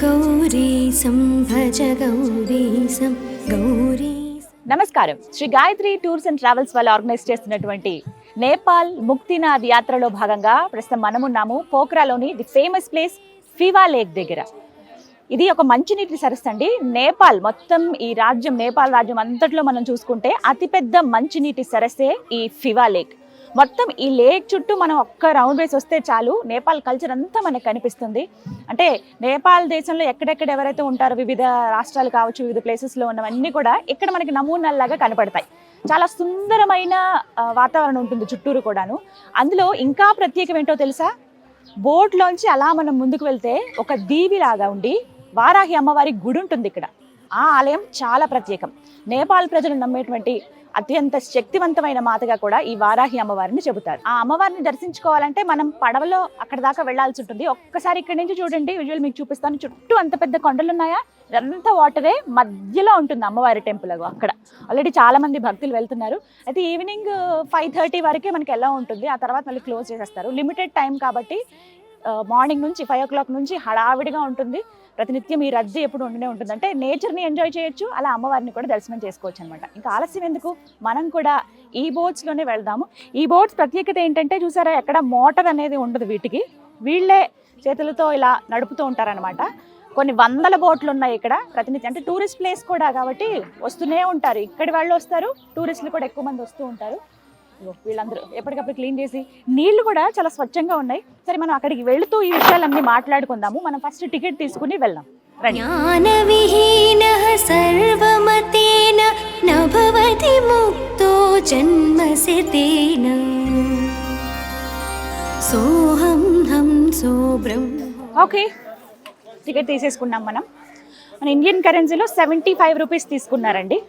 గౌరీశం భజ గౌరీశం గౌరీ. నమస్కారం. Shri Gayatri tours and travels వాళ్ళు ఆర్గనైజ్ చేస్తున్నటువంటి నేపాల్ ముక్తినాథ్ యాత్రలో భాగంగా ప్రస్తుతం మనమున్నాము పోఖ్రాలోని the famous place Phewa lake దగ్గర. ఇది ఒక మంచినీటి సరస్సు అండి. నేపాల్ మొత్తం ఈ రాజ్యం, నేపాల్ రాజ్యం అంతట్లో మనం చూసుకుంటే అతిపెద్ద మంచినీటి సరస్సే ఈ ఫివా లేక్. మొత్తం ఈ లేక్ చుట్టూ మనం ఒక్క రౌండ్ వేసి వస్తే చాలు నేపాల్ కల్చర్ అంతా మనకు కనిపిస్తుంది. అంటే నేపాల్ దేశంలో ఎక్కడెక్కడ ఎవరైతే ఉంటారో వివిధ రాష్ట్రాలు కావచ్చు, వివిధ ప్లేసెస్లో ఉన్నవన్నీ కూడా ఇక్కడ మనకి నమూనాల్లాగా కనపడతాయి. చాలా సుందరమైన వాతావరణం ఉంటుంది చుట్టూరు కూడాను. అందులో ఇంకా ప్రత్యేకం ఏంటో తెలుసా? బోట్లోంచి అలా మనం ముందుకు వెళ్తే ఒక దీవిలాగా ఉండి వారాహి అమ్మవారి గుడి ఉంటుంది ఇక్కడ. ఆ ఆలయం చాలా ప్రత్యేకం. నేపాల్ ప్రజలు నమ్మేటువంటి అత్యంత శక్తివంతమైన మాతగా కూడా ఈ వారాహి అమ్మవారిని చెబుతారు. ఆ అమ్మవారిని దర్శించుకోవాలంటే మనం పడవలో అక్కడ దాకా వెళ్లాల్సి ఉంటుంది. ఒక్కసారి ఇక్కడ నుంచి చూడండి, విజువల్ మీకు చూపిస్తాను. చుట్టూ అంత పెద్ద కొండలు ఉన్నాయా, ఇదంతా వాటరే, మధ్యలో ఉంటుంది అమ్మవారి టెంపుల్. అక్కడ ఆల్రెడీ చాలా మంది భక్తులు వెళ్తున్నారు. అయితే ఈవినింగ్ 5:30 వరకే మనకి ఎలా ఉంటుంది, ఆ తర్వాత మళ్ళీ క్లోజ్ చేసేస్తారు. లిమిటెడ్ టైం కాబట్టి మార్నింగ్ నుంచి 5 o'clock నుంచి హడావిడిగా ఉంటుంది. ప్రతినిత్యం ఈ రద్దీ ఎప్పుడు ఉంటూనే ఉంటుంది. అంటే నేచర్ని ఎంజాయ్ చేయొచ్చు, అలా అమ్మవారిని కూడా దర్శనం చేసుకోవచ్చు అనమాట. ఇంకా ఆలస్యం ఎందుకు, మనం కూడా ఈ బోట్స్లోనే వెళ్దాము. ఈ బోట్స్ ప్రత్యేకత ఏంటంటే చూసారా, ఎక్కడ మోటార్ అనేది ఉండదు వీటికి. వీళ్ళే చేతులతో ఇలా నడుపుతూ ఉంటారనమాట. కొన్ని వందల బోట్లు ఉన్నాయి ఇక్కడ ప్రతినిత్యం. అంటే టూరిస్ట్ ప్లేస్ కూడా కాబట్టి వస్తూనే ఉంటారు. ఇక్కడి వాళ్ళు వస్తారు, టూరిస్టులు కూడా ఎక్కువ మంది వస్తూ ఉంటారు. వీళ్ళందరూ ఎప్పటికప్పుడు క్లీన్ చేసి, నీళ్లు కూడా చాలా స్వచ్ఛంగా ఉన్నాయి. సరే, మనం అక్కడికి వెళుతూ ఈ విషయాలన్నీ మాట్లాడుకుందాము. మనం ఫస్ట్ టికెట్ తీసుకుని వెళ్దాం. జ్ఞానవిహీనః సర్వమతేన నభవతి ముక్తో జన్మసితేన సోహం హంసో బ్రహ్మ. ఓకే, టికెట్ తీసేసుకున్నాం మనం. మన ఇండియన్ కరెన్సీలో 75 రూపీస్ తీసుకున్నారండి.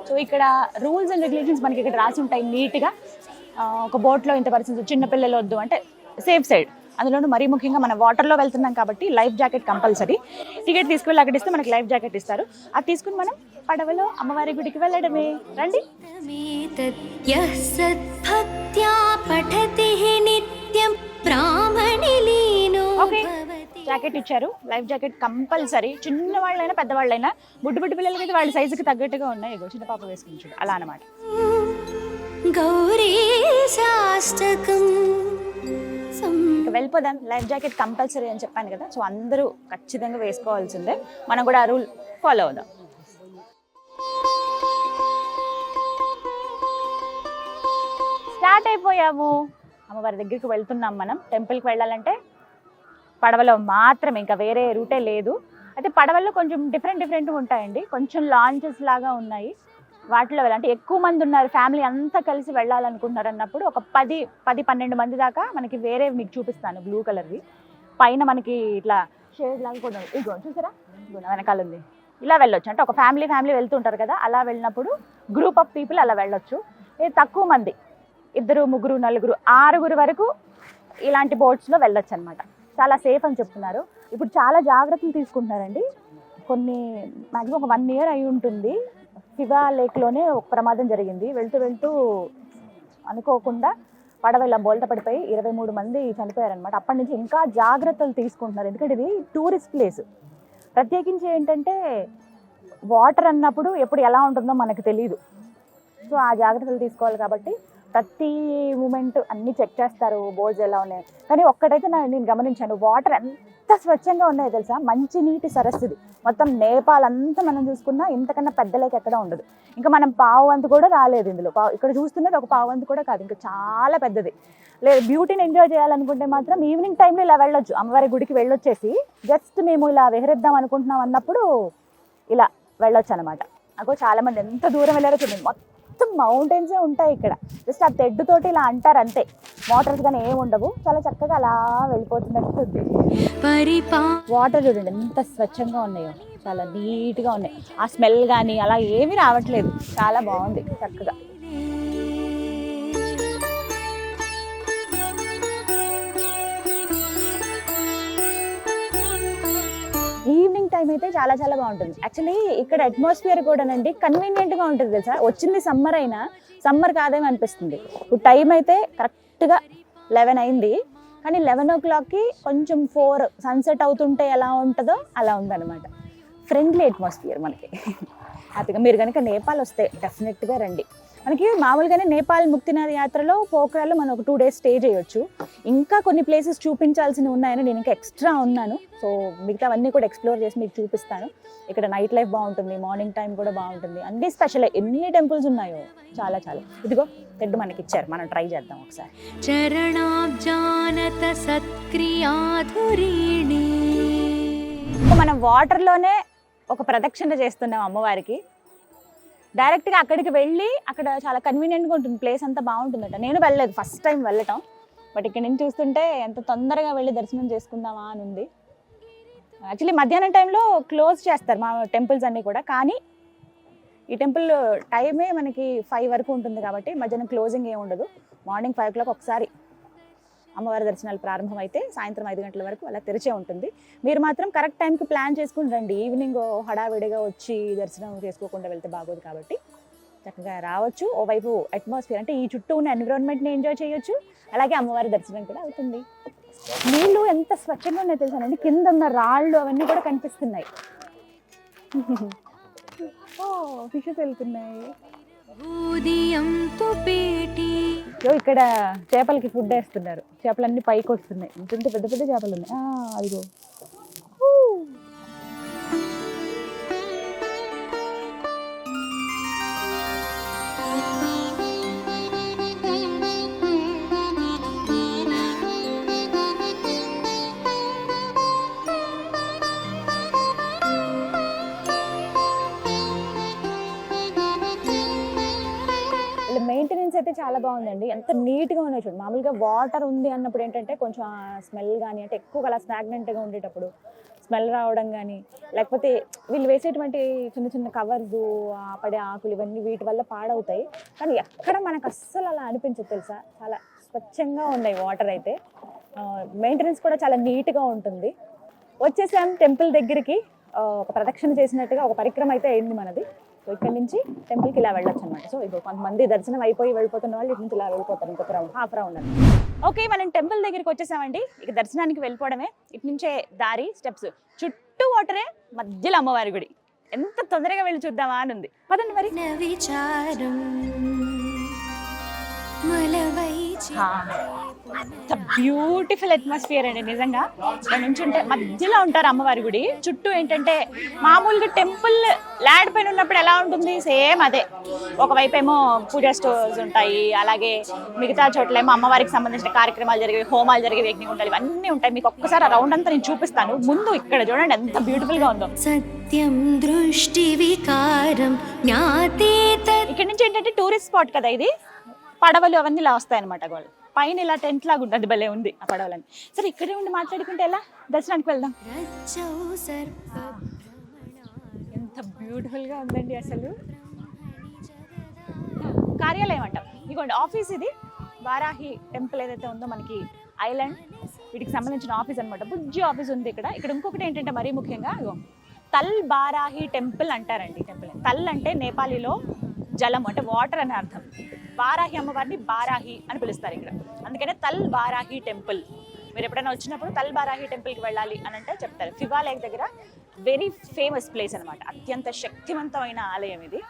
సో ఇక్కడ రూల్స్ అండ్ రెగ్యులేషన్స్ మనకి ఇక్కడ రాసి ఉంటాయి నీట్గా. ఒక బోట్లో ఇంత పర్సన్స్, చిన్నపిల్లలు వద్దు అంటే సేఫ్ సైడ్. అందులోనూ మరీ ముఖ్యంగా మనం వాటర్లో వెళ్తున్నాం కాబట్టి లైఫ్ జాకెట్ కంపల్సరీ. టికెట్ తీసుకువెళ్ళి అక్కడ ఇస్తే మనకి లైఫ్ జాకెట్ ఇస్తారు. అది తీసుకుని మనం పడవలో అమ్మవారి గుడికి వెళ్ళడమే. రండి. ఓకే, జాకెట్ ఇచ్చారు, లైఫ్ జాకెట్ కంపల్సరీ. చిన్న వాళ్ళైనా పెద్దవాళ్ళైనా, బుడ్డు పిల్లలకి అయితే వాళ్ళ సైజుకి తగ్గట్టుగా ఉన్నాయి. చిన్న పాప వేసుకుని చూడు, అలా అనమాట. వెళ్ళిపోదాం. లైఫ్ జాకెట్ కంపల్సరీ అని చెప్పాను కదా, సో అందరూ ఖచ్చితంగా వేసుకోవాల్సిందే. మనం కూడా ఆ రూల్ ఫాలో అవుదాం. స్టార్ట్ అయిపోయాము. అమ్మవారి దగ్గరికి వెళ్తున్నాం మనం. టెంపుల్కి వెళ్ళాలంటే పడవలో మాత్రమే, ఇంకా వేరే రూటే లేదు. అయితే పడవల్లో కొంచెం డిఫరెంట్ ఉంటాయండి. కొంచెం లాంచెస్ లాగా ఉన్నాయి, వాటిలో వెళ్ళాలంటే ఎక్కువ మంది ఉన్నారు, ఫ్యామిలీ అంతా కలిసి వెళ్ళాలనుకుంటున్నారు అన్నప్పుడు ఒక 10-12 మంది దాకా మనకి వేరే మీకు చూపిస్తాను. బ్లూ కలర్వి పైన మనకి ఇట్లా షేడ్ లాగా కూడా ఇగో చూసారా, వెనకాల ఉంది. ఇలా వెళ్ళొచ్చు. అంటే ఒక ఫ్యామిలీ వెళ్తుంటారు కదా, అలా వెళ్ళినప్పుడు గ్రూప్ ఆఫ్ పీపుల్ అలా వెళ్ళొచ్చు. తక్కువ మంది, 2, 3, 4, 6 వరకు ఇలాంటి బోట్స్లో వెళ్ళొచ్చు అనమాట. చాలా సేఫ్ అని చెప్తున్నారు. ఇప్పుడు చాలా జాగ్రత్తలు తీసుకుంటున్నారండి. కొన్ని మ్యాక్సిమం ఒక 1 year అయి ఉంటుంది. ఫివా లేక్లోనే ఒక ప్రమాదం జరిగింది. వెళ్తూ అనుకోకుండా పడవ ఇలా బోల్త పడిపోయి 23 మంది చనిపోయారనమాట. అప్పటి నుంచి ఇంకా జాగ్రత్తలు తీసుకుంటున్నారు. ఎందుకంటే ఇది టూరిస్ట్ ప్లేస్. ప్రత్యేకించి ఏంటంటే వాటర్ అన్నప్పుడు ఎప్పుడు ఎలా ఉంటుందో మనకు తెలియదు. సో ఆ జాగ్రత్తలు తీసుకోవాలి కాబట్టి ప్రతి మూమెంట్ అన్నీ చెక్ చేస్తారు, బోర్డ్స్ ఎలా ఉన్నాయి. కానీ ఒక్కటైతే నేను గమనించాను, వాటర్ ఎంత స్వచ్ఛంగా ఉన్నాయో తెలుసా. మంచి నీటి సరస్సు ఇది. మొత్తం నేపాల్ అంతా మనం చూసుకున్నా ఇంతకన్నా పెద్ద లేక్ ఎక్కడ ఉండదు. ఇంకా మనం పావువంతు కూడా రాలేదు ఇందులో. ఇక్కడ చూస్తున్నది ఒక పావువంతు కూడా కాదు, ఇంకా చాలా పెద్దది. లేదు, బ్యూటీని ఎంజాయ్ చేయాలనుకుంటే మాత్రం ఈవినింగ్ టైంలో ఇలా వెళ్ళొచ్చు. అమ్మవారి గుడికి వెళ్ళొచ్చేసి జస్ట్ మేము ఇలా విహరిద్దాం అనుకుంటున్నాం అన్నప్పుడు ఇలా వెళ్ళొచ్చు అనమాట. నాకు చాలా మంది ఎంత దూరం వెళ్ళారో చూడండి. మొత్తం మౌంటైన్సే ఉంటాయి ఇక్కడ. జస్ట్ ఆ తెడ్డుతోటి ఇలా అంటారు అంతే, మోటార్స్ కానీ ఏమి ఉండవు. చాలా చక్కగా అలా వెళ్ళిపోతున్నట్టు ఉంది. వాటర్ చూడండి ఎంత స్వచ్ఛంగా ఉన్నాయో, చాలా నీట్గా ఉన్నాయి. ఆ స్మెల్ కానీ అలా ఏమీ రావట్లేదు. చాలా బాగుంది చక్కగా. ఈవినింగ్ టైం అయితే చాలా బాగుంటుంది. యాక్చువల్లీ ఇక్కడ అట్మాస్ఫియర్ కూడానండి కన్వీనియంట్గా ఉంటుంది తెలుసా. వచ్చింది సమ్మర్ అయినా సమ్మర్ కాదేమో అనిపిస్తుంది. ఇప్పుడు టైం అయితే కరెక్ట్గా 11 అయింది. కానీ 11 కొంచెం 4 సన్సెట్ అవుతుంటే ఎలా ఉంటుందో అలా ఉందన్నమాట. ఫ్రెండ్లీ అట్మాస్ఫియర్ మనకి హ్యాపీగా. మీరు కనుక నేపాల్ వస్తే డెఫినెట్గా రండి. మనకి మామూలుగానే నేపాల్ ముక్తినాథ్ యాత్రలో పోఖ్రాలో మనం ఒక 2 days స్టే చేయొచ్చు. ఇంకా కొన్ని ప్లేసెస్ చూపించాల్సినవి ఉన్నాయని నేను ఇంకా ఎక్స్ట్రా ఉన్నాను. సో మిగతావన్నీ కూడా ఎక్స్ప్లోర్ చేసి మీకు చూపిస్తాను. ఇక్కడ నైట్ లైఫ్ బాగుంటుంది, మార్నింగ్ టైం కూడా బాగుంటుంది, అన్ని స్పెషల్. ఎన్ని టెంపుల్స్ ఉన్నాయో చాలా చాలా. ఇదిగో తెడ్డు మనకి ఇచ్చారు, మనం ట్రై చేద్దాం ఒకసారి. చరణాబ్జానత సత్క్రియాధురీణి. మనం వాటర్లోనే ఒక ప్రదక్షిణ చేస్తున్నాం అమ్మవారికి. డైరెక్ట్గా అక్కడికి వెళ్ళి అక్కడ చాలా కన్వీనియంట్గా ఉంటుంది, ప్లేస్ అంతా బాగుంటుందట. నేను వెళ్ళలేదు, ఫస్ట్ టైం వెళ్ళటం. బట్ ఇక్కడ నుంచి చూస్తుంటే ఎంత తొందరగా వెళ్ళి దర్శనం చేసుకుందామా అని ఉంది. యాక్చువల్లీ మధ్యాహ్నం టైంలో క్లోజ్ చేస్తారు మా టెంపుల్స్ అన్నీ కూడా, కానీ ఈ టెంపుల్ టైమే మనకి 5 వరకు ఉంటుంది కాబట్టి మధ్యాహ్నం క్లోజింగ్ ఏమి ఉండదు. మార్నింగ్ 5 o'clock ఒకసారి అమ్మవారి దర్శనాలు ప్రారంభం అయితే సాయంత్రం 5 గంటల వరకు అలా తెరిచే ఉంటుంది. మీరు మాత్రం కరెక్ట్ టైంకి ప్లాన్ చేసుకుని రండి. ఈవినింగ్ హడావిడిగా వచ్చి దర్శనం చేసుకోకుండా వెళ్తే బాగోదు కాబట్టి చక్కగా రావచ్చు. ఓవైపు అట్మాస్ఫియర్ అంటే ఈ చుట్టూ ఉన్న ఎన్విరాన్మెంట్ని ఎంజాయ్ చేయొచ్చు, అలాగే అమ్మవారి దర్శనం కూడా అవుతుంది. నీళ్ళు ఎంత స్వచ్ఛంగా ఉన్నాయో తెలుసానండి, కింద ఉన్న రాళ్ళు అవన్నీ కూడా కనిపిస్తున్నాయి. ఫిషెస్ వెళ్తున్నాయి. ఇక్కడ చేపలకి ఫుడ్ వేస్తున్నారు, చేపలన్నీ పైకి వస్తున్నాయి. ఇంటుంటే పెద్ద పెద్ద చేపలు ఉన్నాయి. అదిగో మెయింటెనెన్స్ అయితే చాలా బాగుందండి. ఎంత నీట్గా ఉన్నాయి చూడండి. మామూలుగా వాటర్ ఉంది అన్నప్పుడు ఏంటంటే కొంచెం స్మెల్ కానీ, అంటే ఎక్కువ అలా స్టాగ్నెంట్గా ఉండేటప్పుడు స్మెల్ రావడం కానీ, లేకపోతే వీళ్ళు వేసేటువంటి చిన్న చిన్న కవర్స్, పడే ఆకులు ఇవన్నీ వీటి వల్ల పాడవుతాయి. కానీ ఎక్కడ మనకు అస్సలు అలా అనిపించదు తెలుసా. చాలా స్వచ్ఛంగా ఉన్నాయి వాటర్ అయితే. మెయింటెనెన్స్ కూడా చాలా నీట్గా ఉంటుంది. వచ్చేసాం టెంపుల్ దగ్గరికి. ఒక ప్రదక్షిణ చేసినట్టుగా ఒక పరిక్రమ అయితే అయింది మనది. సో ఇక్కడ నుంచి టెంపుల్కి ఇలా వెళ్ళొచ్చు అనమాట. సో ఇప్పుడు కొంతమంది దర్శనం అయిపోయి వెళ్ళిపోతున్న వాళ్ళు ఇటు నుంచి ఇలా వెళ్ళిపోతారు, ఇంకొక హాఫ్ రౌండ్ అని. ఓకే, మనం టెంపుల్ దగ్గరికి వచ్చేసామండి. ఇక దర్శనానికి వెళ్ళిపోవడమే. ఇటు నుంచే దారి, స్టెప్స్, చుట్టూ వాటరే, మధ్యలో అమ్మవారి గుడి. ఎంత తొందరగా వెళ్ళి చూద్దామా అని ఉంది. పదండి మరి. బ్యూటిఫుల్ అట్మాస్ఫియర్ అండి నిజంగా. ఇక్కడ నుంచి ఉంటే మధ్యలో ఉంటారు అమ్మవారి గుడి. చుట్టూ ఏంటంటే మామూలుగా టెంపుల్ ల్యాండ్ పైన ఉన్నప్పుడు ఎలా ఉంటుంది సేమ్ అదే. ఒకవైపు ఏమో పూజా స్టోర్స్ ఉంటాయి, అలాగే మిగతా చోట్లేమో అమ్మవారికి సంబంధించిన కార్యక్రమాలు జరిగేవి, హోమాలు జరిగేవి, యజ్ఞగుండాలు ఇవన్నీ ఉంటాయి. మీకు ఒక్కసారి ఆ రౌండ్ అంతా నేను చూపిస్తాను. ముందు ఇక్కడ చూడండి ఎంత బ్యూటిఫుల్ గా ఉందో. సత్యం దృష్టి వికారం జ్ఞాతేత. ఇక్కడ నుంచి ఏంటంటే టూరిస్ట్ స్పాట్ కదా ఇది. పడవలు అవన్నీ ఇలా వస్తాయి అనమాట. వాళ్ళు పైన ఇలా టెంట్ లాగా ఉంటుంది, భలే ఉంది ఆ పడవలని. సరే ఇక్కడే ఉండి మాట్లాడుకుంటే ఎలా, దర్శనానికి వెళ్దాం. ఎంత బ్యూటిఫుల్ గా ఉందండి అసలు. కార్యాలయం అంటాం ఇదిగోండి, ఆఫీస్ ఇది. వారాహి టెంపుల్ ఏదైతే ఉందో మనకి ఐలాండ్, వీటికి సంబంధించిన ఆఫీస్ అనమాట. బుజ్జి ఆఫీస్ ఉంది ఇక్కడ. ఇక్కడ ఇంకొకటి ఏంటంటే మరీ ముఖ్యంగా తల్ బారాహి టెంపుల్ అంటారండి. టెంపుల్ తల్ అంటే నేపాలీలో జలం అంటే వాటర్ అని అర్థం. బారాహి అమ్మవారిని బారాహి అని పిలుస్తారు ఇక్కడ, అందుకనే తల్ బారాహి టెంపుల్. మీరు ఎప్పుడైనా వచ్చినప్పుడు తల్ బారాహి టెంపుల్కి వెళ్ళాలి అని అంటే చెప్తారు. ఫివా లేక్ దగ్గర వెరీ ఫేమస్ ప్లేస్ అనమాట. అత్యంత శక్తివంతమైన ఆలయం ఇది.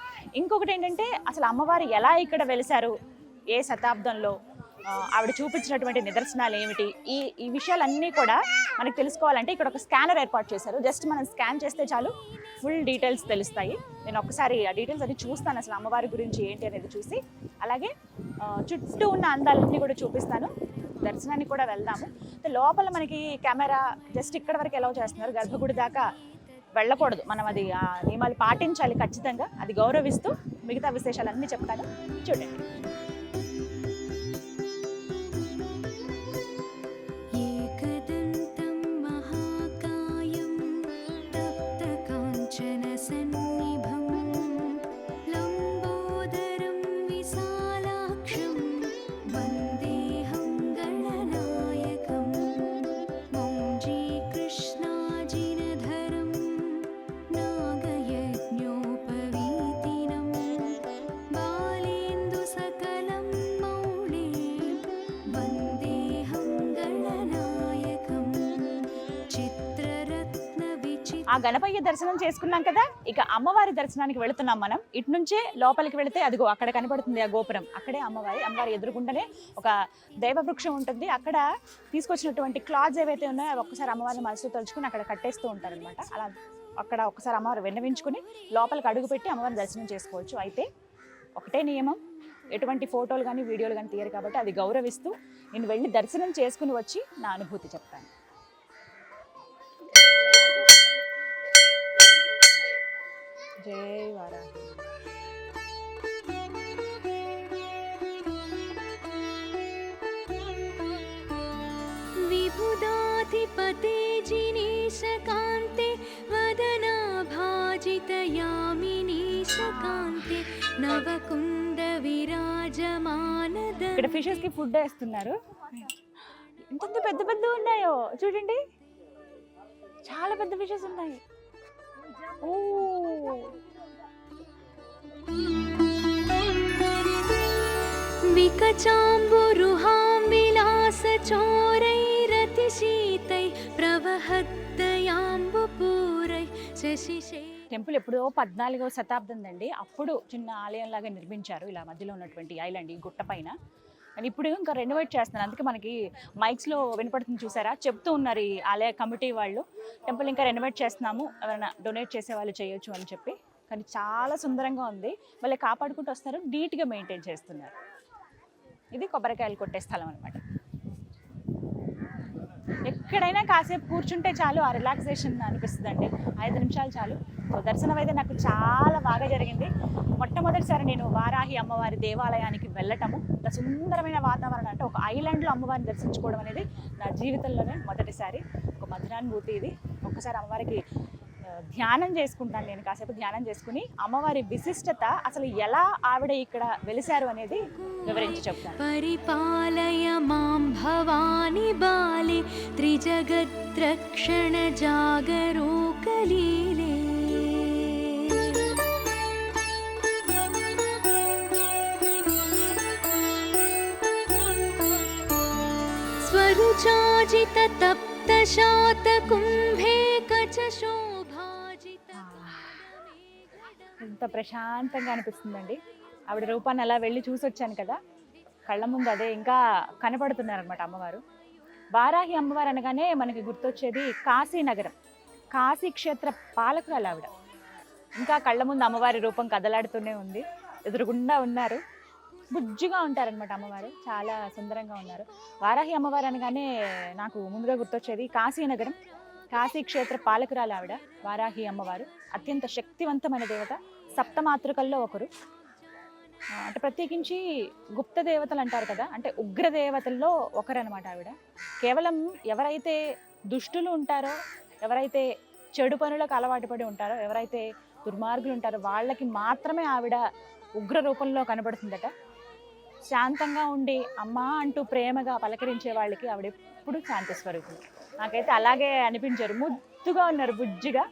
ఇంకొకటి ఏంటంటే అసలు అమ్మవారు ఎలా ఇక్కడ వెలిసారు, ఏ శతాబ్దంలో, ఆవిడ చూపించినటువంటి నిదర్శనాలు ఏమిటి, ఈ విషయాలన్నీ కూడా మనకు తెలుసుకోవాలంటే ఇక్కడ ఒక స్కానర్ ఏర్పాటు చేశారు. జస్ట్ మనం స్కాన్ చేస్తే చాలు ఫుల్ డీటెయిల్స్ తెలుస్తాయి. నేను ఒకసారి ఆ డీటెయిల్స్ అది చూస్తాను, అసలు అమ్మవారి గురించి ఏంటి అనేది చూసి, అలాగే చుట్టూ ఉన్న అందాలన్నీ కూడా చూపిస్తాను. దర్శనానికి కూడా వెళ్దాము. లోపల మనకి కెమెరా జస్ట్ ఇక్కడ వరకు అలౌ చేస్తున్నారు, గర్భగుడి దాకా వెళ్ళకూడదు. మనం అది ఆ నియమాలు పాటించాలి ఖచ్చితంగా. అది గౌరవిస్తూ మిగతా విశేషాలన్నీ చెప్తాను, చూడండి. सकल ఆ గణపయ్య దర్శనం చేసుకున్నాం కదా, ఇక అమ్మవారి దర్శనానికి వెళుతున్నాం మనం. ఇటు నుంచే లోపలికి వెళితే అదిగో అక్కడ కనపడుతుంది ఆ గోపురం, అక్కడే అమ్మవారి ఎదురుగుండనే ఒక దైవవృక్షం ఉంటుంది. అక్కడ తీసుకొచ్చినటువంటి క్లాత్స్ ఏవైతే ఉన్నాయో అవి ఒక్కసారి అమ్మవారిని మనసులో తలుచుకుని అక్కడ కట్టేస్తూ ఉంటారనమాట. అలా అక్కడ ఒక్కసారి అమ్మవారు విన్నవించుకుని లోపలికి అడుగుపెట్టి అమ్మవారిని దర్శనం చేసుకోవచ్చు. అయితే ఒకటే నియమం, ఎటువంటి ఫోటోలు కానీ వీడియోలు కానీ తీయరు కాబట్టి అది గౌరవిస్తూ నేను వెళ్ళి దర్శనం చేసుకుని వచ్చి నా అనుభూతి చెప్తాను. జై వారాహి. విబుధాధిపతే జినేశకాంతే వదనాభాజితయామినీశకాంతే నవకుంద విరాజమానద. ఇక్కడ ఫిషెస్ కి ఫుడ్ వేస్తున్నారు. ఎంత పెద్ద పెద్ద ఉన్నాయో చూడండి, చాలా పెద్ద ఫిషెస్ ఉన్నాయి. ఓ వికచాంబురుహాం విలాస చోరైరతిశీతై ప్రవహద్దయాంబుపూరై శశిశే. టెంపుల్ ఎప్పుడో 14వ శతాబ్దం అండి. అప్పుడు చిన్న ఆలయం లాగా నిర్మించారు ఇలా మధ్యలో ఉన్నటువంటి ఐలాండ్, ఈ గుట్ట పైన. అండ్ ఇప్పుడు ఇంకా రెనోవేట్ చేస్తున్నారు, అందుకే మనకి మైక్స్లో వినపడుతుంది చూసారా, చెప్తూ ఉన్నారు ఈ ఆలయ కమిటీ వాళ్ళు, టెంపుల్ ఇంకా రెనోవేట్ చేస్తున్నాము, ఎవరైనా డొనేట్ చేసే వాళ్ళు చేయొచ్చు అని చెప్పి. కానీ చాలా సుందరంగా ఉంది, వాళ్ళే కాపాడుకుంటూ వస్తారు, నీట్గా మెయింటైన్ చేస్తున్నారు. ఇది కొబ్బరికాయలు కొట్టే స్థలం అనమాట. ఎక్కడైనా కాసేపు కూర్చుంటే చాలు, ఆ రిలాక్సేషన్ అనిపిస్తుందండి. 5 నిమిషాలు చాలు. సో దర్శనం అయితే నాకు చాలా బాగా జరిగింది. మొట్టమొదటిసారి నేను వారాహి అమ్మవారి దేవాలయానికి వెళ్ళటము, ఇంత సుందరమైన వాతావరణం, అంటే ఒక ఐలాండ్లో అమ్మవారిని దర్శించుకోవడం అనేది నా జీవితంలోనే మొదటిసారి. ఒక మధురానుభూతి ఇది. ఒక్కసారి అమ్మవారికి ధ్యానం చేసుకుంటాను నేను, కాసేపు ధ్యానం చేసుకుని అమ్మవారి విశిష్టత, అసలు ఎలా ఆవిడ ఇక్కడ వెలిశారు అనేది వివరించి చెప్తాను. పరిపాలయ మాం భవాని బాలి త్రిజగద్రక్షణ జాగరూకలీలే. స్వరుచాజిత తప్త శాత కుంభే కచ శోభాజిత. ఎంత ప్రశాంతంగా అనిపిస్తుందండి. ఆవిడ రూపాన్ని అలా వెళ్ళి చూసి వచ్చాను కదా, కళ్ళ ముందు అదే ఇంకా కనపడుతున్నారనమాట అమ్మవారు. వారాహి అమ్మవారు అనగానే మనకి గుర్తొచ్చేది కాశీనగరం, కాశీ క్షేత్ర పాలకురాలు ఆవిడ. ఇంకా కళ్ళ ముందు అమ్మవారి రూపం కదలాడుతూనే ఉంది, ఎదురుగుండా ఉన్నారు, బుజ్జుగా ఉంటారనమాట అమ్మవారు, చాలా సుందరంగా ఉన్నారు. వారాహి అమ్మవారు అనగానే నాకు ముందుగా గుర్తొచ్చేది కాశీనగరం, కాశీ క్షేత్ర పాలకురాలు ఆవిడ వారాహి అమ్మవారు. అత్యంత శక్తివంతమైన దేవత, సప్తమాతృకల్లో ఒకరు. అంటే ప్రత్యేకించి గుప్త దేవతలు అంటారు కదా, అంటే ఉగ్ర దేవతల్లో ఒకరనమాట ఆవిడ. కేవలం ఎవరైతే దుష్టులు ఉంటారో, ఎవరైతే చెడు పనులకు అలవాటు పడి ఉంటారో, ఎవరైతే దుర్మార్గులు ఉంటారో వాళ్ళకి మాత్రమే ఆవిడ ఉగ్ర రూపంలో కనబడుతుందట. శాంతంగా ఉండి అమ్మా అంటూ ప్రేమగా పలకరించే వాళ్ళకి ఆవిడ ఎప్పుడు శాంతి స్వరూపులు. నాకైతే అలాగే అనిపించారు, ముద్దుగా ఉన్నారు, బుజ్జిగా.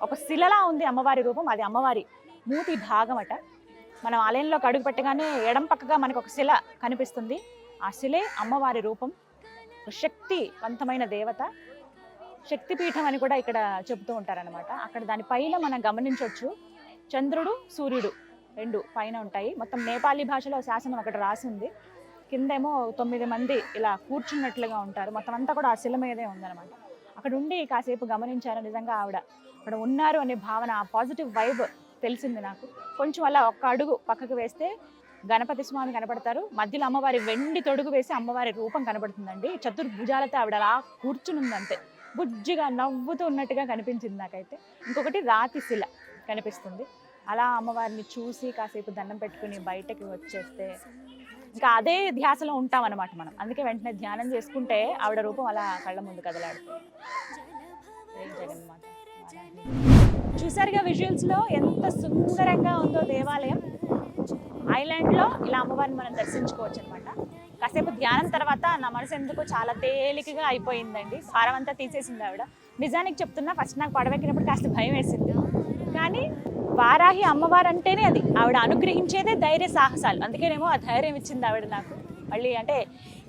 ఒక శిలలా ఉంది అమ్మవారి రూపం, అది అమ్మవారి మూతి భాగం అట. మనం ఆలయంలోకి అడుగు పెట్టగానే ఎడం పక్కగా మనకు ఒక శిల కనిపిస్తుంది, ఆ శిలే అమ్మవారి రూపం. శక్తివంతమైన దేవత, శక్తిపీఠం అని కూడా ఇక్కడ చెబుతూ ఉంటారనమాట. అక్కడ దానిపైన మనం గమనించవచ్చు, చంద్రుడు సూర్యుడు 2 పైన ఉంటాయి. మొత్తం నేపాలీ భాషలో శాసనం అక్కడ రాసి ఉంది. కిందేమో 9 మంది ఇలా కూర్చున్నట్లుగా ఉంటారు. మొత్తం అంతా కూడా ఆ శిల మీదే ఉందన్నమాట. అక్కడ ఉండి కాసేపు గమనించారు, నిజంగా ఆవిడ అక్కడ ఉన్నారు అనే భావన, ఆ పాజిటివ్ వైబ్ తెలిసింది నాకు. కొంచెం అలా ఒక్క అడుగు పక్కకు వేస్తే గణపతి స్వామి కనపడతారు, మధ్యలో అమ్మవారి వెండి తొడుగు వేసి అమ్మవారి రూపం కనబడుతుందండి. చతుర్భుజాలతో ఆవిడ అలా కూర్చునుంది, అంతే బుజ్జిగా నవ్వుతూ ఉన్నట్టుగా కనిపించింది నాకైతే. ఇంకొకటి రాతి శిల కనిపిస్తుంది. అలా అమ్మవారిని చూసి కాసేపు దండం పెట్టుకుని బయటకి వచ్చేస్తే ఇంకా అదే ధ్యాసలో ఉంటాం అన్నమాట మనం. అందుకే వెంటనే ధ్యానం చేసుకుంటే ఆవిడ రూపం అలా కళ్ళ ముందు కదలాడుతుంది. జగన్మాత. చూసారుగా విజువల్స్లో ఎంత సుందరంగా ఉందో దేవాలయం. ఐలాండ్లో ఇలా అమ్మవారిని మనం దర్శించుకోవచ్చు అనమాట. కాసేపు ధ్యానం తర్వాత నా మనసు ఎందుకు చాలా తేలికగా అయిపోయిందండి, భారం అంతా తీసేసింది ఆవిడ. నిజానికి చెప్తున్నా, ఫస్ట్ నాకు పడవెక్కినప్పుడు కాస్త భయం వేసింది, కానీ వారాహి అమ్మవారు అంటేనే అది ఆవిడ అనుగ్రహించేదే ధైర్య సాహసాలు. అందుకేనేమో ఆ ధైర్యం ఇచ్చింది ఆవిడ నాకు. మళ్ళీ అంటే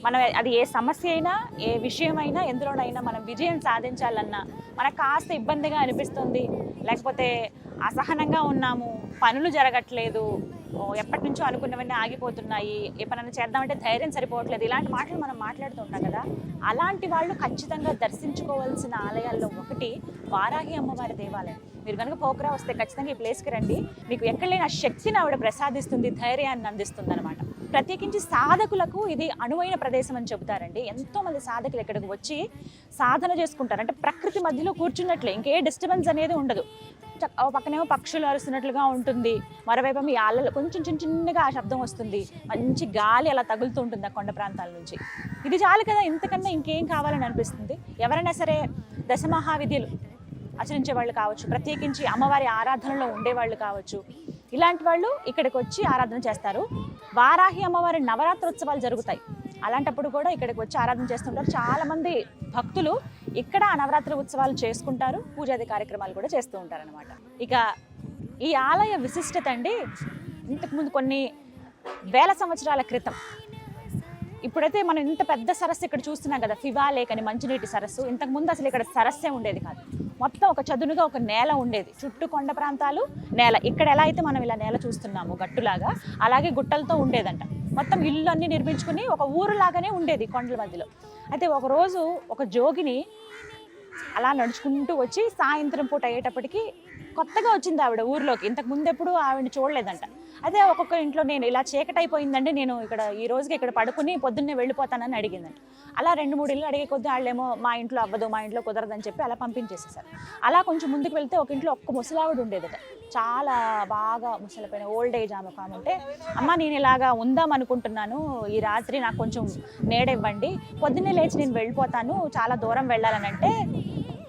మనం అది ఏ సమస్య అయినా ఏ విషయమైనా ఎందులోనైనా మనం విజయం సాధించాలన్నా మనకు కాస్త ఇబ్బందిగా అనిపిస్తుంది, లేకపోతే అసహనంగా ఉన్నాము, పనులు జరగట్లేదు, ఎప్పటి నుంచో అనుకున్నవన్నీ ఆగిపోతున్నాయి, ఏ పనైనా చేద్దామంటే ధైర్యం సరిపోవట్లేదు, ఇలాంటి మాటలు మనం మాట్లాడుతూ ఉంటాం కదా. అలాంటి వాళ్ళు ఖచ్చితంగా దర్శించుకోవాల్సిన ఆలయాల్లో ఒకటి వారాహి అమ్మవారి దేవాలయం. మీరు కనుక పోకరా వస్తే ఖచ్చితంగా ఈ ప్లేస్కి రండి. మీకు ఎక్కడ లేని ఆ శక్తిని ఆవిడ ప్రసాదిస్తుంది, ధైర్యాన్ని అందిస్తుంది అనమాట. ప్రత్యేకించి సాధకులకు ఇది అనువైన ప్రదేశం అని చెబుతారండి. ఎంతోమంది సాధకులు ఇక్కడికి వచ్చి సాధన చేసుకుంటారు. అంటే ప్రకృతి మధ్యలో కూర్చున్నట్లే, ఇంకే డిస్టర్బెన్స్ అనేది ఉండదు. పక్కనేమో పక్షులు అరుస్తున్నట్లుగా ఉంటుంది, మరోవైపు ఈ ఆళ్ళలో కొంచెం చిన్నగా ఆ శబ్దం వస్తుంది, మంచి గాలి అలా తగులుతూ ఉంటుంది ఆ కొండ ప్రాంతాల నుంచి. ఇది చాలు కదా, ఇంతకన్నా ఇంకేం కావాలని అనిపిస్తుంది. ఎవరైనా సరే దశమహావిద్యలు ఆచరించే వాళ్ళు కావచ్చు, ప్రత్యేకించి అమ్మవారి ఆరాధనలో ఉండేవాళ్ళు కావచ్చు, ఇలాంటి వాళ్ళు ఇక్కడికి వచ్చి ఆరాధన చేస్తారు. వారాహి అమ్మవారి నవరాత్రోత్సవాలు జరుగుతాయి, అలాంటప్పుడు కూడా ఇక్కడికి వచ్చి ఆరాధన చేస్తుంటారు. చాలామంది భక్తులు ఇక్కడ ఆ నవరాత్రి ఉత్సవాలు చేసుకుంటారు, పూజాది కార్యక్రమాలు కూడా చేస్తూ ఉంటారు అనమాట. ఇక ఈ ఆలయ విశిష్టత అండి, ఇంతకుముందు కొన్ని వేల సంవత్సరాల క్రితం, ఇప్పుడైతే మనం ఇంత పెద్ద సరస్సు ఇక్కడ చూస్తున్నాం కదా, ఫివా లేక్ అని మంచినీటి సరస్సు. ఇంతకుముందు అసలు ఇక్కడ సరస్సే ఉండేది కాదు, మొత్తం ఒక చదునుగా ఒక నేల ఉండేది, చుట్టూ కొండ ప్రాంతాలు నేల. ఇక్కడ ఎలా అయితే మనం ఇలా నేల చూస్తున్నాము గట్టులాగా, అలాగే గుట్టలతో ఉండేదంట. మొత్తం ఇల్లు అన్నీ నిర్మించుకుని ఒక ఊరులాగానే ఉండేది కొండల మధ్యలో. అయితే ఒకరోజు ఒక జోగిని అలా నడుచుకుంటూ వచ్చి సాయంత్రం పూట అయ్యేటప్పటికి కొత్తగా వచ్చింది ఆవిడ ఊర్లోకి. ఇంతకు ముందు ఎప్పుడు ఆవిడని చూడలేదంట. అదే ఒక్కొక్క ఇంట్లో నేను ఇలా చీకటి అయిపోయిందండి, నేను ఇక్కడ ఈ రోజుకి ఇక్కడ పడుకుని పొద్దున్నే వెళ్ళిపోతానని అడిగిందంట. అలా 2-3 ఇళ్ళు అడిగే కొద్దీ వాళ్ళేమో మా ఇంట్లో అవ్వదు, మా ఇంట్లో కుదరదని చెప్పి అలా పంపించేసేసారు. అలా కొంచెం ముందుకు వెళ్తే ఒక ఇంట్లో ఒక్క ముసలావిడ ఉండేదట, చాలా బాగా ముసలిపోయిన ఓల్డ్ ఏజ్ ఆమె. కామంటే అమ్మ నేను ఇలాగా ఉందాం అనుకుంటున్నాను, ఈ రాత్రి నాకు కొంచెం నీడివ్వండి, పొద్దున్నే లేచి నేను వెళ్ళిపోతాను, చాలా దూరం వెళ్ళాలని. అంటే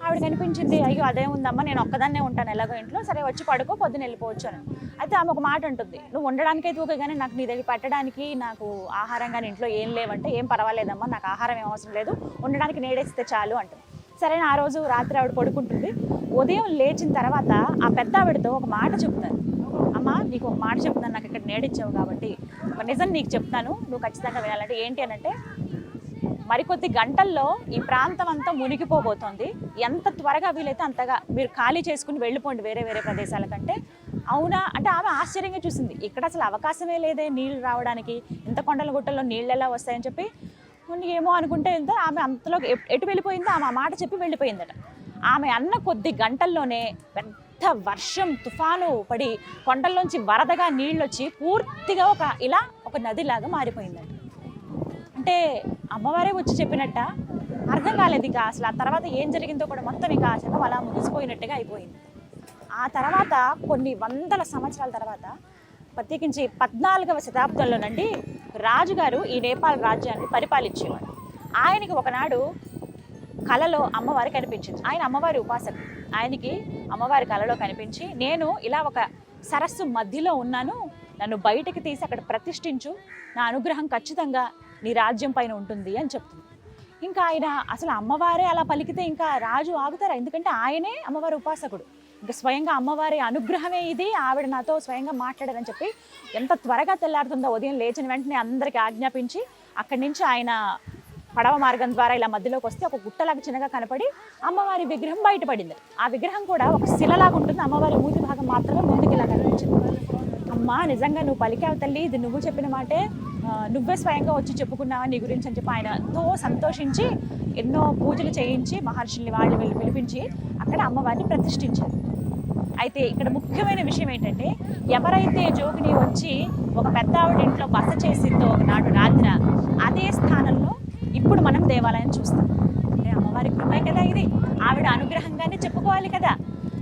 ఆవిడ కనిపించింది, అయ్యో అదేముందమ్మా నేను ఒక్కదాన్నే ఉంటాను ఎలాగో ఇంట్లో, సరే వచ్చి పడుకో పొద్దున్న వెళ్ళిపోవచ్చు అని. అయితే ఆమె ఒక మాట ఉంటుంది, నువ్వు ఉండడానికి అయితే ఓకే కానీ నాకు నీ దగ్గర పెట్టడానికి నాకు ఆహారం కానీ ఇంట్లో ఏం లేవంటే, ఏం పర్వాలేదమ్మా నాకు ఆహారం ఏం అవసరం లేదు, ఉండడానికి నీడేస్తే చాలు అంటుంది. సరే ఆ రోజు రాత్రి ఆవిడ పడుకుంటుంది. ఉదయం లేచిన తర్వాత ఆ పెద్ద ఆవిడతో ఒక మాట చెప్తారు, అమ్మ నీకు ఒక మాట చెప్తాను, నాకు ఇక్కడ నీడిచ్చావు కాబట్టి ఒక నిజం నీకు చెప్తాను, నువ్వు ఖచ్చితంగా వినాలంటే. ఏంటి అని అంటే, మరికొద్ది గంటల్లో ఈ ప్రాంతం అంతా మునిగిపోబోతోంది, ఎంత త్వరగా వీలైతే అంతగా మీరు ఖాళీ చేసుకుని వెళ్ళిపోండి వేరే వేరే ప్రదేశాల కంటే. అవునా అంటే ఆమె ఆశ్చర్యంగా చూసింది, ఇక్కడ అసలు అవకాశమే లేదే నీళ్ళు రావడానికి, ఇంత కొండల గుట్టల్లో నీళ్ళు ఎలా వస్తాయని చెప్పి ఏమో అనుకుంటే వెళ్తే ఆమె అంతలో ఎటు వెళ్ళిపోయిందో ఆమె ఆ మాట చెప్పి వెళ్ళిపోయిందట. ఆమె అన్న కొద్ది గంటల్లోనే పెద్ద వర్షం తుఫాను పడి కొండల్లోంచి వరదగా నీళ్ళు వచ్చి పూర్తిగా ఒక నదిలాగా మారిపోయిందట. అంటే అమ్మవారే వచ్చి చెప్పినట్ట, అర్థం కాలేదు ఇక అసలు. ఆ తర్వాత ఏం జరిగిందో కూడా మొత్తం ఇక ఆ శకం అలా ముగిసిపోయినట్టుగా అయిపోయింది. ఆ తర్వాత కొన్ని వందల సంవత్సరాల తర్వాత, ప్రత్యేకించి 14వ శతాబ్దంలోనండి, రాజుగారు ఈ నేపాల్ రాజ్యాన్ని పరిపాలించేవాడు. ఆయనకి ఒకనాడు కలలో అమ్మవారి కనిపించింది. ఆయన అమ్మవారి ఉపాసకుడు. ఆయనకి అమ్మవారి కలలో కనిపించి, నేను ఇలా ఒక సరస్సు మధ్యలో ఉన్నాను, నన్ను బయటకు తీసి అక్కడ ప్రతిష్ఠించు, నా అనుగ్రహం ఖచ్చితంగా నీ రాజ్యం పైన ఉంటుంది అని చెప్తుంది. ఇంకా ఆయన అసలు అమ్మవారే అలా పలికితే ఇంకా రాజు ఆగుతారా? ఎందుకంటే ఆయనే అమ్మవారి ఉపాసకుడు, ఇంకా స్వయంగా అమ్మవారి అనుగ్రహమే ఇది, ఆవిడ నాతో స్వయంగా మాట్లాడారని చెప్పి ఎంత త్వరగా తెల్లారుతుందో ఉదయం లేచిన వెంటనే అందరికీ ఆజ్ఞాపించి అక్కడి నుంచి ఆయన పడవ మార్గం ద్వారా ఇలా మధ్యలోకి వస్తే ఒక గుట్టలాగా చిన్నగా కనపడి అమ్మవారి విగ్రహం బయటపడింది. ఆ విగ్రహం కూడా ఒక శిలలాగా ఉంటుంది, అమ్మవారి మూతి భాగం మాత్రమే ముందుకు ఇలా కనిపించింది. అమ్మా నిజంగా నువ్వు పలికావు తల్లి, ఇది నువ్వు చెప్పిన మాటే, నువ్వే స్వయంగా వచ్చి చెప్పుకున్నావా నీ గురించి అని చెప్పి ఆయన ఎంతో సంతోషించి ఎన్నో పూజలు చేయించి మహర్షుల్ని వాళ్ళు వీళ్ళు పిలిపించి అక్కడ అమ్మవారిని ప్రతిష్ఠించారు. అయితే ఇక్కడ ముఖ్యమైన విషయం ఏంటంటే, ఎవరైతే జోగిని వచ్చి ఒక పెద్ద ఆవిడ ఇంట్లో బస చేసిందో ఒకనాడు రాత్రి, అదే స్థానంలో ఇప్పుడు మనం దేవాలయం చూస్తాం. అంటే అమ్మవారి కృపే కదా ఇది, ఆవిడ అనుగ్రహంగానే చెప్పుకోవాలి కదా.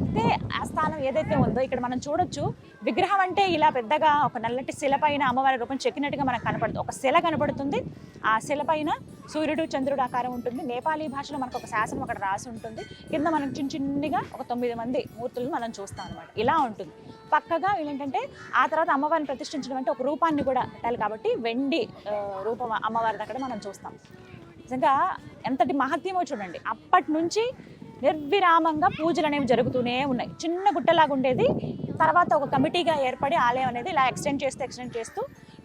అయితే ఆ స్థానం ఏదైతే ఉందో ఇక్కడ మనం చూడొచ్చు. విగ్రహం అంటే ఇలా పెద్దగా ఒక నల్లటి శిల పైన అమ్మవారి రూపం చెక్కినట్టుగా మనకు కనపడుతుంది. ఒక శిల కనపడుతుంది, ఆ శిల పైన సూర్యుడు చంద్రుడు ఆకారం ఉంటుంది. నేపాలీ భాషలో మనకు ఒక శాసనం అక్కడ రాసి ఉంటుంది. కింద మనం చిన్నగా ఒక 9 మంది మూర్తులను మనం చూస్తాం అనమాట. ఇలా ఉంటుంది. పక్కగా ఏంటంటే ఆ తర్వాత అమ్మవారిని ప్రతిష్ఠించడం అంటే ఒక రూపాన్ని కూడా పెట్టాలి కాబట్టి వెండి రూపం అమ్మవారి అక్కడ మనం చూస్తాం. నిజంగా ఎంతటి మహత్యమో చూడండి. అప్పటి నుంచి నిర్విరామంగా పూజలు అనేవి జరుగుతూనే ఉన్నాయి. చిన్న గుట్టలాగా ఉండేది, తర్వాత ఒక కమిటీగా ఏర్పడి ఆలయం అనేది ఇలా ఎక్స్టెండ్ చేస్తూ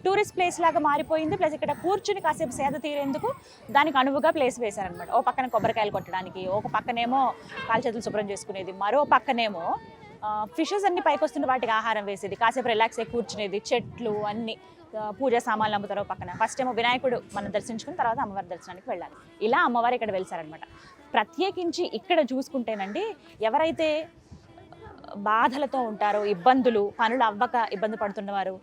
టూరిస్ట్ ప్లేస్ లాగా మారిపోయింది. ప్లస్ ఇక్కడ కూర్చుని కాసేపు సేద తీరేందుకు దానికి అనువుగా ప్లేస్ వేశారనమాట. ఓ పక్కన కొబ్బరికాయలు కొట్టడానికి, ఒక పక్కనేమో కాలు చేతులు శుభ్రం చేసుకునేది, మరో పక్కనేమో ఫిషెస్ అన్ని పైకి వస్తున్న వాటికి ఆహారం వేసేది, కాసేపు రిలాక్స్ అయ్యి కూర్చునేది, చెట్లు అన్ని, పూజా సామాన్లు అమ్ముతారో పక్కన. ఫస్ట్ ఏమో వినాయకుడు మనం దర్శించుకుని తర్వాత అమ్మవారి దర్శనానికి వెళ్ళాలి. ఇలా అమ్మవారు ఇక్కడ వెళ్తారనమాట. ప్రత్యేకించి ఇక్కడ చూసుకుంటేనండి, ఎవరైతే బాధలతో ఉంటారో, ఇబ్బందులు, పనులు అవ్వక ఇబ్బంది పడుతున్నవారు,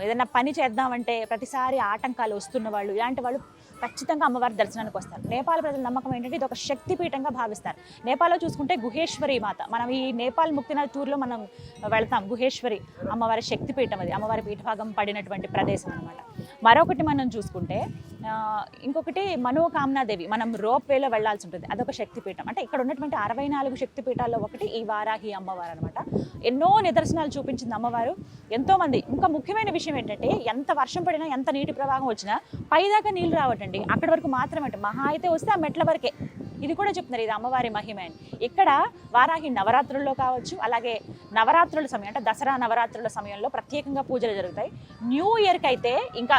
ఏదైనా పని చేద్దామంటే ప్రతిసారి ఆటంకాలు వస్తున్న వాళ్ళు, ఇలాంటి వాళ్ళు ఖచ్చితంగా అమ్మవారి దర్శనానికి వస్తారు. నేపాల్ ప్రజల నమ్మకం ఏంటంటే ఇది ఒక శక్తిపీఠంగా భావిస్తారు. నేపాల్లో చూసుకుంటే గుహేశ్వరి మాత, మనం ఈ నేపాల్ ముక్తినాథ్ టూర్లో మనం వెళ్తాం. గుహేశ్వరి అమ్మవారి శక్తిపీఠం, అది అమ్మవారి పీఠభాగం పడినటువంటి ప్రదేశం అనమాట. మరొకటి మనం చూసుకుంటే ఇంకొకటి మనోకామనాదేవి, మనం రోప్ వేలో వెళ్లాల్సి ఉంటుంది, అదొక శక్తిపీఠం. అంటే ఇక్కడ ఉన్నటువంటి 64 శక్తిపీఠాల్లో ఒకటి ఈ వారాహి అమ్మవారు అనమాట. ఎన్నో నిదర్శనాలు చూపించింది అమ్మవారు. ఎంతోమంది, ఇంకా ముఖ్యమైన విషయం ఏంటంటే ఎంత వర్షం పడినా, ఎంత నీటి ప్రవాహం వచ్చినా పైదాకా నీళ్లు రావటండి, అక్కడి వరకు మాత్రమే. మహా అయితే వస్తే ఆ మెట్ల వరకే. ఇది కూడా చెప్తున్నారు, ఇది అమ్మవారి మహిమ అని. ఇక్కడ వారాహి నవరాత్రుల్లో కావచ్చు, అలాగే నవరాత్రుల సమయం అంటే దసరా నవరాత్రుల సమయంలో ప్రత్యేకంగా పూజలు జరుగుతాయి. న్యూ ఇయర్కి అయితే ఇంకా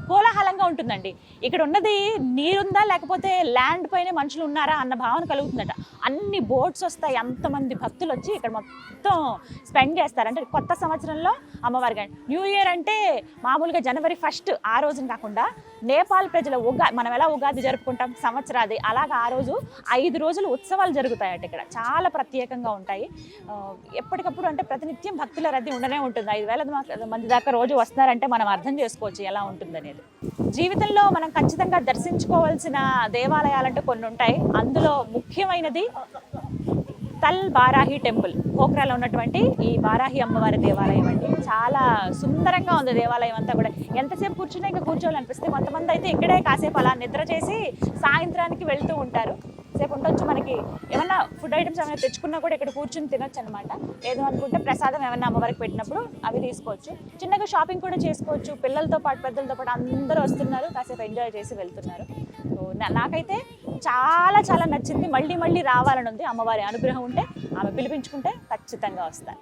కోలాహలంగా ఉంటుందండి. ఇక్కడ ఉన్నది నీరుందా లేకపోతే ల్యాండ్ పైన మనుషులు ఉన్నారా అన్న భావన కలుగుతుందట. అన్ని బోట్స్ వస్తాయి, అంతమంది భక్తులు వచ్చి ఇక్కడ మొత్తం స్పెండ్ చేస్తారు. అంటే కొత్త సంవత్సరంలో అమ్మవారికి న్యూ ఇయర్ అంటే మామూలుగా జనవరి 1 ఆ రోజున కాకుండా నేపాల్ ప్రజల మనం ఎలా ఉగాది జరుపుకుంటాం సంవత్సరాది, అలాగా ఆ రోజు 5 రోజులు ఉత్సవాలు జరుగుతాయట. ఇక్కడ చాలా ప్రత్యేకంగా ఉంటాయి. ఎప్పటికప్పుడు అంటే ప్రతినిత్యం భక్తుల రద్దీ ఉండనే ఉంటుంది. 5,000 మంది దాకా రోజు వస్తున్నారంటే మనం అర్థం చేసుకోవచ్చు ఎలా ఉంటుందనేది. జీవితంలో మనం ఖచ్చితంగా దర్శించుకోవాల్సిన దేవాలయాలంటే కొన్ని ఉంటాయి. అందులో ముఖ్యమైనది తల్ బారాహి టెంపుల్, పోఖ్రాలో ఉన్నటువంటి ఈ బారాహి అమ్మవారి దేవాలయం అండి. చాలా సుందరంగా ఉంది దేవాలయం అంతా కూడా. ఎంతసేపు కూర్చున్నా ఇంకా కూర్చోవాలనిపిస్తే, కొంతమంది అయితే ఇక్కడే కాసేపు అలా నిద్ర చేసి సాయంత్రానికి వెళ్తూ ఉంటారు. సేపు ఉండొచ్చు. మనకి ఏమన్నా ఫుడ్ ఐటమ్స్ ఏమైనా తెచ్చుకున్నా కూడా ఇక్కడ కూర్చుని తినొచ్చు అనమాట. లేదు అనుకుంటే ప్రసాదం ఏమన్నా అమ్మవారికి పెట్టినప్పుడు అవి తీసుకోవచ్చు. చిన్నగా షాపింగ్ కూడా చేసుకోవచ్చు. పిల్లలతో పాటు పెద్దలతో పాటు అందరూ వస్తున్నారు, కాసేపు ఎంజాయ్ చేసి వెళ్తున్నారు. నాకైతే చాలా చాలా నచ్చింది. మళ్ళీ మళ్ళీ రావాలని ఉంది. అమ్మవారి అనుగ్రహం ఉంటే, ఆమె పిలిపించుకుంటే ఖచ్చితంగా వస్తారు.